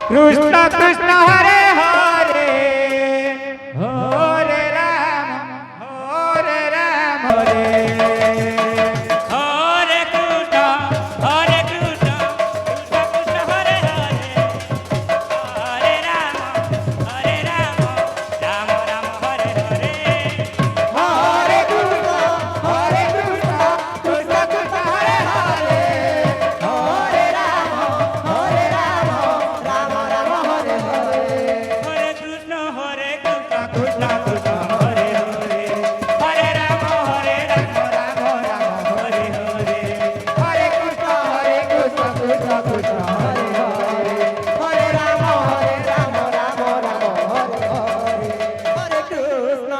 Krishna Krishna Hare Hare Hare Ram Hare Ram Hare Hare Krishna Krishna Krishna Hare Hare Hare Ram Ram Ram Hare Hare Hare Krishna Krishna Krishna Hare Hare Hare Ram Ram Ram Hare Hare Hare Krishna Krishna Krishna Hare Hare Hare Ram Ram Ram Hare Hare Hare Krishna Krishna Krishna Hare Hare Hare Ram Ram Ram Hare Hare Hare Krishna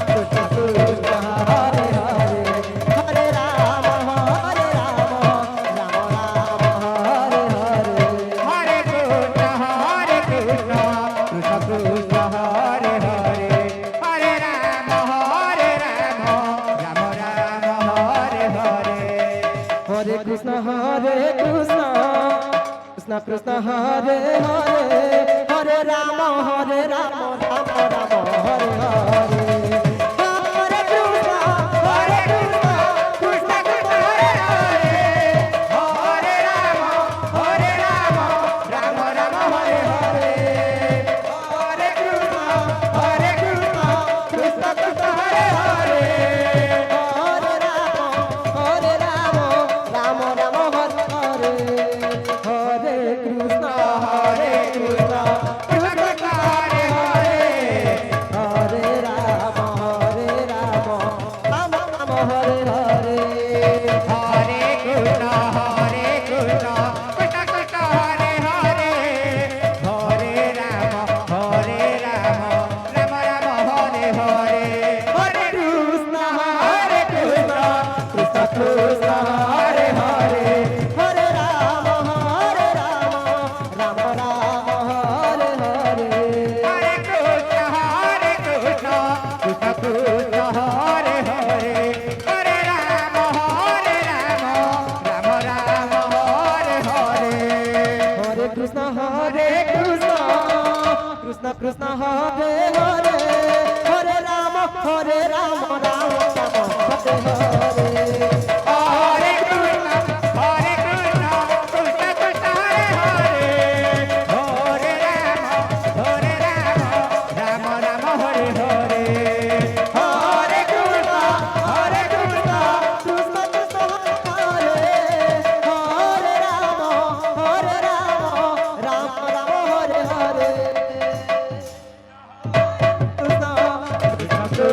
Krishna Krishna Hare Hare Hare Ram Ram Ram Hare Hare Hare Krishna Krishna Krishna Hare Hare Hare Ram Ram Ram Hare Hare Hare Krishna Krishna Krishna Hare Hare Hare Ram Ram Ram Hare Hare Hare Krishna Krishna Krishna Hare Hare Hare Ram Ram Ram Hare Hare Hare Krishna Krishna Krishna Hare Hare Hare Ram Ram Ram Hare Hare Hare Krishna Krishna Krishna Hare Hare Hare Ram Ram Ram Hare Hare Hare Krishna Krishna Krishna Hare Hare Hare Ram Ram Ram Hare Hare Hare Krishna Krishna Krishna Hare Hare Hare Ram Ram Ram Hare Hare Hare Krishna Krishna Krishna Hare Hare Hare Ram Ram Ram Hare Hare Hare Krishna Krishna Krishna Hare Hare Hare Ram Ram Ram Hare Hare Hare Krishna Krishna Krishna Hare Hare Hare Ram Ram Ram Hare Hare Hare Krishna Krishna Krishna Hare Hare Ram Ram Ram Hare Hare Krishna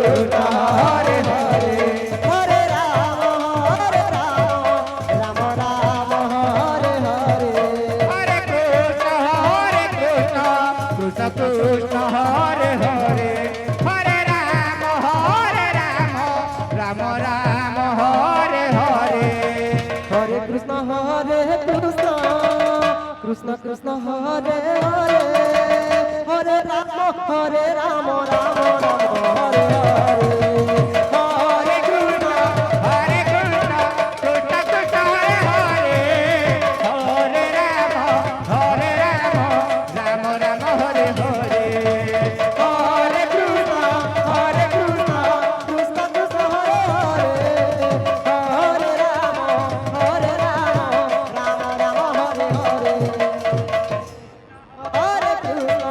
Krishna Hare Hare Hare Ram Ram Ram Hare Hare Hare Krishna Krishna Krishna Hare Hare Hare Ram Ram Ram Hare Hare Hare Krishna Krishna Krishna Hare Hare Hare Ram Ram Ram Hare Hare Hare Krishna Krishna Krishna Hare Hare Hare Ram Ram Ram Hare Hare Hare Krishna Krishna Krishna Hare Hare Hare Ram Ram Ram Hare Hare Hare Krishna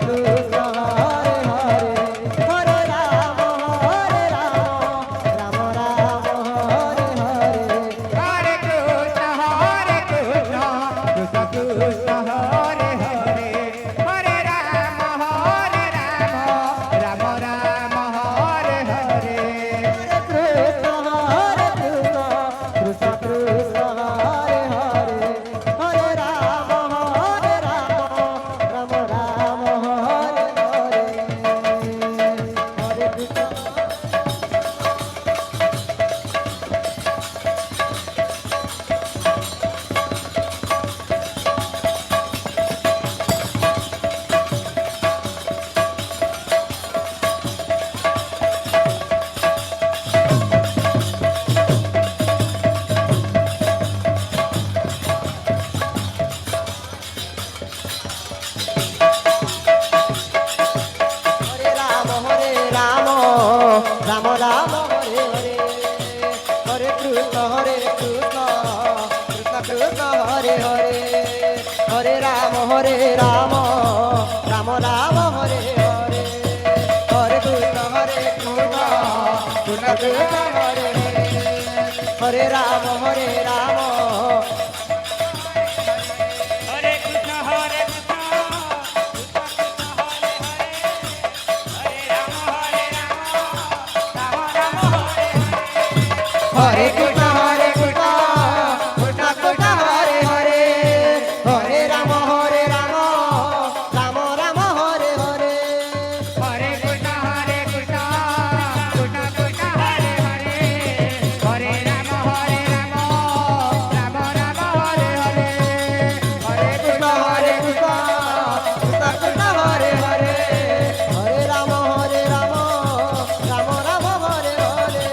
Krishna Hare Hare Hare Ram Ram Ram Hare Hare Hare Krishna Krishna Krishna Hare Hare Hare Ram Ram Ram Hare Hare Hare Krishna Krishna Krishna Hare Hare Hare Ram Ram Ram Hare Hare Hare Krishna Hare Ram Ram Ram Hare Hare Hare Krishna Krishna Krishna Hare Hare Ram Ram Hare Krishna Hare Krishna Hare Ram Hare Ram Ram Ram Hare Hare Krishna Krishna Krishna Hare Hare Hare Ram Ram Ram Ram Hare Hare Hare Krishna Krishna Krishna Hare Hare Hare Ram Ram Ram Hare Hare Hare Krishna Krishna Krishna Hare Hare Hare Ram Ram Ram Ram Hare Hare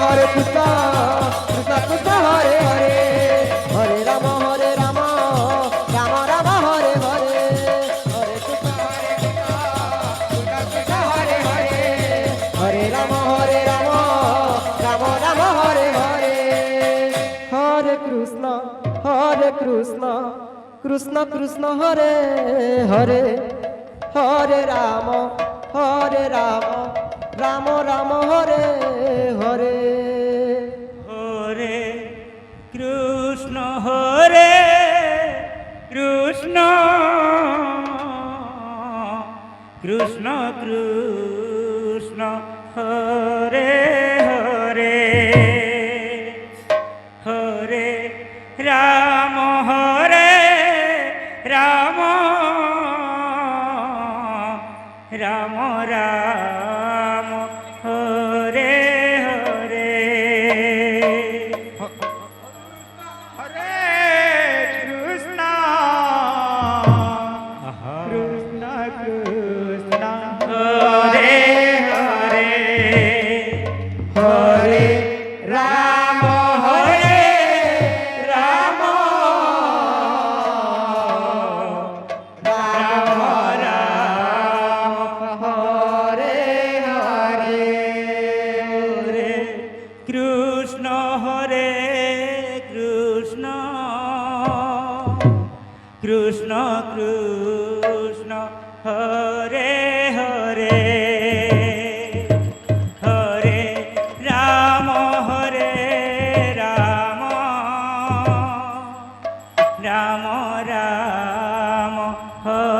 Hare Krishna Krishna Krishna Hare Hare Hare Ram Ram Ram Hare Hare Hare Krishna Hare Krishna Krishna Krishna Hare Hare Hare Ram Ram Ram Ram Hare Hare Hare Krishna Krishna Hare Hare Hare Ram Ram Ram Ram Hare Hare Hare Krishna Krishna Krishna Krishna Hare Hare Hare Ram Ram Ram Hare Hare Hare Krishna Hare Krishna Krishna Krishna Hare Hare Hare Ram Ram Ram Ram Hare Hare Hare Krishna Krishna Krishna Hare Hare Hare Ram Hare Ram Ram Ram Hare Hare Hare Krishna Hare Krishna Krishna Krishna Hare Hare Hare Ram Ram Ram Ram Hare